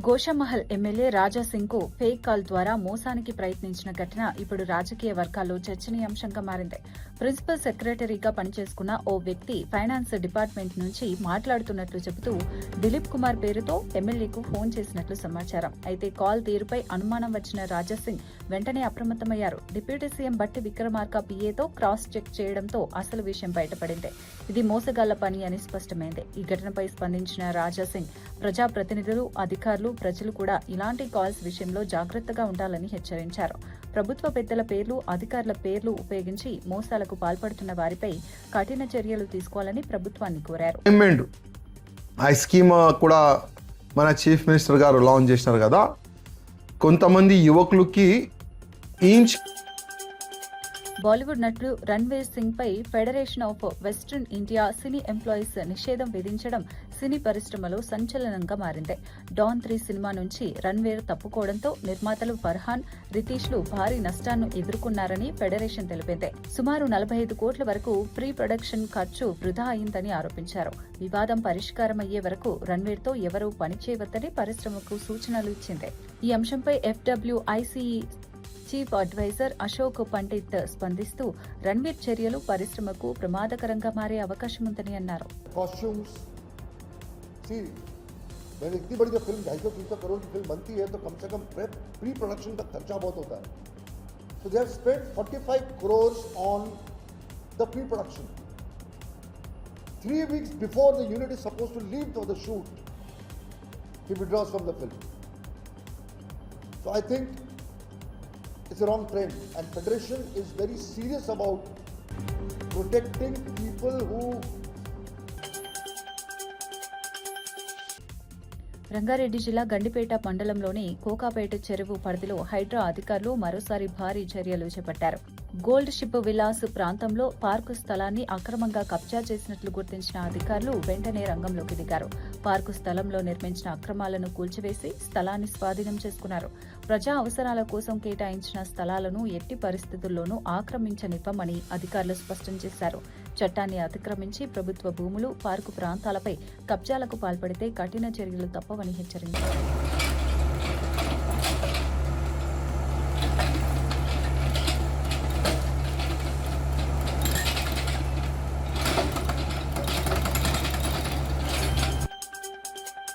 Goshamahal MLA Raja Singh కు fake call ద్వారా మోసానికి ప్రయత్నించిన ఘటన ఇప్పుడు రాజకీయ వర్గాల్లో చర్చనీయాంశంగా మారింది. ప్రిన్సిపల్ సెక్రటరీగా పనిచేసుకున్న ఓ వ్యక్తి ఫైనాన్స్ డిపార్ట్మెంట్ నుంచి మాట్లాడుతున్నట్లు చెబుతూ దిలీప్ కుమార్ పేరుతో ఎమ్మెల్యేకు ఫోన్ చేసినట్లు సమాచారం. అయితే కాల్ తీరుపై అనుమానం వచ్చిన రాజాసింగ్ వెంటనే అప్రమత్తమయ్యారు. డిప్యూటీ సీఎం బట్టి విక్రమార్క పీఏతో క్రాస్ చెక్ చేయడంతో అసలు విషయం బయటపడింది. ఇది మోసగాళ్ల పని అని స్పష్టమైంది. ఈ ఘటనపై స్పందించిన రాజాసింగ్ ప్రజాప్రతినిధులు, అధికారులు, ప్రజలు కూడా ఇలాంటి కాల్స్ విషయంలో జాగ్రత్తగా ఉండాలని హెచ్చరించారు. ప్రభుత్వ పెద్దల పేర్లు, అధికారుల పేర్లు ఉపయోగించి మోసాలకు పాల్పడుతున్న వారిపై కఠిన చర్యలు తీసుకోవాలని ప్రభుత్వాన్ని కోరారు. ఆ స్కీమ్ కూడా మన చీఫ్ మినిస్టర్ గారు లాంచ్ చేసినారు కదా. కొంతమంది యువకులకి బాలీవుడ్ నటుడు రణ్వీర్ సింగ్ పై federation of western India cine employees నిషేధం విధించడం సినీ పరిశ్రమలో సంచలనంగా మారింది. డాన్ 3 సినిమా నుంచి రణ్వీర్ తప్పుకోవడంతో నిర్మాతలు ఫర్హాన్, రితీష్లు భారీ నష్టాన్ని ఎదుర్కొన్నారని ఫెడరేషన్ తెలిపింది. సుమారు 45 కోట్ల వరకు ప్రీ ప్రొడక్షన్ ఖర్చు వృధా అయిందని ఆరోపించారు. వివాదం పరిష్కారమయ్యే వరకు రణ్వీర్తో ఎవరూ పనిచేయవద్దని పరిశ్రమకు సూచనలు ఇచ్చింది. ఈ అంశంపై FWICE chief adviser Ashok Pandit స్పందిస్తూ రణ్వీర్ చర్యలు పరిశ్రమకు ప్రమాదకరంగా మారే అవకాశం ఉందని అన్నారు. मैंने इतनी बड़ी जब फिल्म 250-300 करोड़ की फिल्म बनती है तो कम से कम प्री प्रोडक्शन का खर्चा बहुत होता है. So they have spent 45 crores on the pre production. 3 weeks before the unit is supposed to leave for the shoot, he withdraws from the film. So I think it's a wrong trend, and Federation is very serious about protecting people who. Rangareddy జిల్లా గండిపేట మండలంలోని కోకాపేట చెరువు పరిధిలో హైడ్రా అధికారులు మరోసారి భారీ చర్యలు చేపట్టారు. Gold ship Vilas ప్రాంతంలో పార్కు స్థలాన్ని అక్రమంగా కబ్జా చేసినట్లు గుర్తించిన అధికారులు వెంటనే రంగంలోకి దిగారు. పార్కు స్థలంలో నిర్మించిన అక్రమాలను కూల్చివేసి స్థలాన్ని స్వాధీనం చేసుకున్నారు. ప్రజా అవసరాల కోసం కేటాయించిన స్థలాలను ఎట్టి పరిస్థితుల్లోనూ ఆక్రమించనివ్వమని అధికారులు స్పష్టం చేశారు. చట్టాన్ని అతిక్రమించి ప్రభుత్వ భూములు, పార్కు ప్రాంతాలపై కబ్జాలకు పాల్పడితే కఠిన చర్యలు తప్పవని హెచ్చరించారు.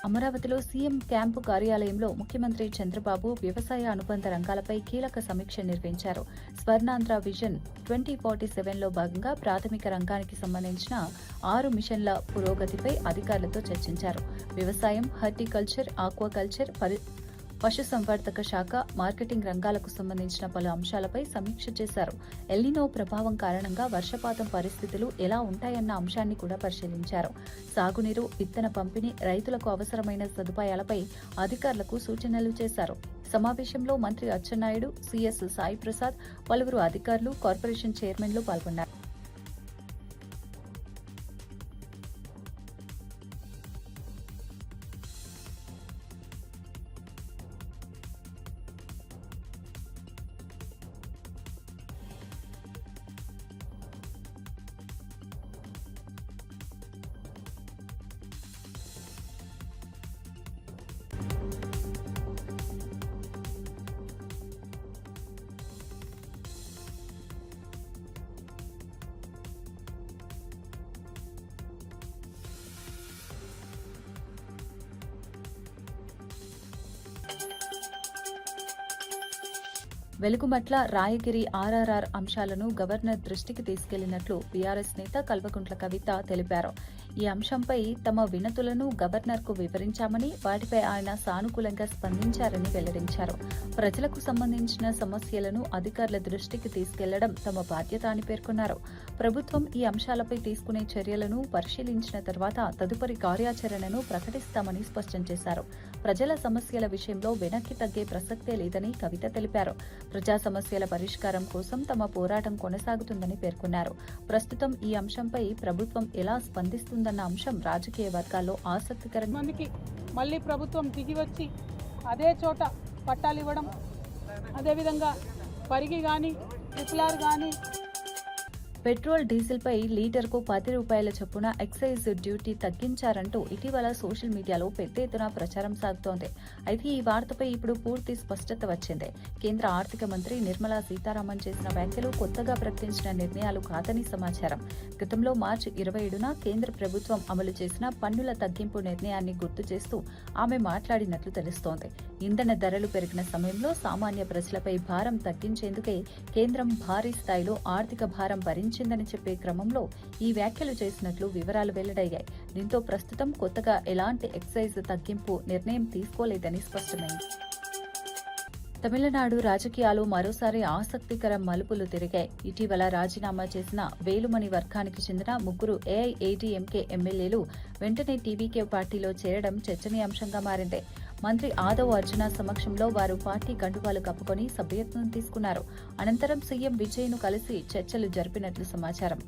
అమరావతిలో సీఎం క్యాంపు కార్యాలయంలో ముఖ్యమంత్రి చంద్రబాబు వ్యవసాయ అనుబంధ రంగాలపై కీలక సమీక్ష నిర్వహించారు. స్వర్ణాంధ్ర విజన్ 2047లో భాగంగా ప్రాథమిక రంగానికి సంబంధించిన 6 మిషన్ల పురోగతిపై అధికారులతో చర్చించారు. వ్యవసాయం, హార్టికల్చర్, ఆక్వాకల్చర్, పశుసంవర్ధక శాఖ, మార్కెటింగ్ రంగాలకు సంబంధించిన పలు అంశాలపై సమీక్ష చేశారు. ఎల్నినో ప్రభావం కారణంగా వర్షపాతం పరిస్థితులు ఎలా ఉంటాయన్న అంశాన్ని కూడా పరిశీలించారు. సాగునీరు, విత్తన పంపిణీ, రైతులకు అవసరమైన సదుపాయాలపై అధికారులకు సూచనలు చేశారు. సమావేశంలో మంత్రి అచ్చెన్నాయుడు, సిఎస్ సాయి ప్రసాద్, పలువురు అధికారులు, కార్పొరేషన్ చైర్మన్లు పాల్గొన్నారు. వెలుగుమట్ల, రాయగిరి ఆర్ఆర్ఆర్ అంశాలను గవర్నర్ దృష్టికి తీసుకెళ్లినట్లు బీఆర్ఎస్ నేత కల్వకుంట్ల కవిత తెలిపారు. ఈ అంశంపై తమ వినతులను గవర్నర్కు వివరించామని, వాటిపై ఆయన సానుకూలంగా స్పందించారని వెల్లడించారు. ప్రజలకు సంబంధించిన సమస్యలను అధికారుల దృష్టికి తీసుకెళ్లడం తమ బాధ్యత అని పేర్కొన్నారు. ప్రభుత్వం ఈ అంశాలపై తీసుకునే చర్యలను పరిశీలించిన తర్వాత తదుపరి కార్యాచరణను ప్రకటిస్తామని స్పష్టం చేశారు. ప్రజల సమస్యల విషయంలో వెనక్కి తగ్గే ప్రసక్తే లేదని కవిత తెలిపారు. ప్రజా సమస్యల పరిష్కారం కోసం తమ పోరాటం కొనసాగుతుందని పేర్కొన్నారు. ప్రస్తుతం ఈ అంశంపై ప్రభుత్వం ఎలా స్పందిస్తుందన్న అంశం రాజకీయ వర్గాల్లో ఆసక్తికరంగా మందికి మళ్ళీ ప్రభుత్వం దిగి వచ్చి అదే చోట పట్టాలు ఇవ్వడం, అదేవిధంగా పరిగి కానీ, ట్రిపుల్ ఆర్ కానీ పెట్రోల్ డీజిల్పై లీటర్కు 10 రూపాయల చొప్పున ఎక్సైజ్ డ్యూటీ తగ్గించారంటూ ఇటీవల సోషల్ మీడియాలో పెద్ద ఎత్తున ప్రచారం సాగుతోంది. అయితే ఈ వార్తపై ఇప్పుడు పూర్తి స్పష్టత వచ్చింది. కేంద్ర ఆర్థిక మంత్రి నిర్మలా సీతారామన్ చేసిన వ్యాఖ్యలు కొత్తగా ప్రకటించిన నిర్ణయాలు కాదని సమాచారం. గతంలో మార్చి 27న కేంద్ర ప్రభుత్వం అమలు చేసిన పన్నుల తగ్గింపు నిర్ణయాన్ని గుర్తు చేస్తూ ఆమె మాట్లాడినట్లు తెలుస్తోంది. ఇంధన ధరలు పెరిగిన సమయంలో సామాన్య ప్రజలపై భారం తగ్గించేందుకే కేంద్రం భారీ స్థాయిలో ఆర్థిక భారం భరించిందని చెప్పే క్రమంలో ఈ వ్యాఖ్యలు చేసినట్లు వివరాలు వెల్లడయ్యాయి. దీంతో ప్రస్తుతం కొత్తగా ఎలాంటి ఎక్సైజ్ తగ్గింపు నిర్ణయం తీసుకోలేదని స్పష్టమైంది. తమిళనాడు రాజకీయాలు మరోసారి ఆసక్తికర మలుపులు తిరిగాయి. ఇటీవల రాజీనామా చేసిన వేలుమణి వర్గానికి చెందిన 3 ఏఐఏడీఎంకే ఎమ్మెల్యేలు వెంటనే టీవీకే పార్టీలో చేరడం చర్చనీయాంశంగా మారింది. మంత్రి ఆదవ్ అర్జున సమక్షంలో వారు పార్టీ కండువాలు కప్పుకొని సభ్యత్వం తీసుకున్నారు. అనంతరం సీఎం విజయ్ను కలిసి చర్చలు జరిపినట్లు సమాచారం.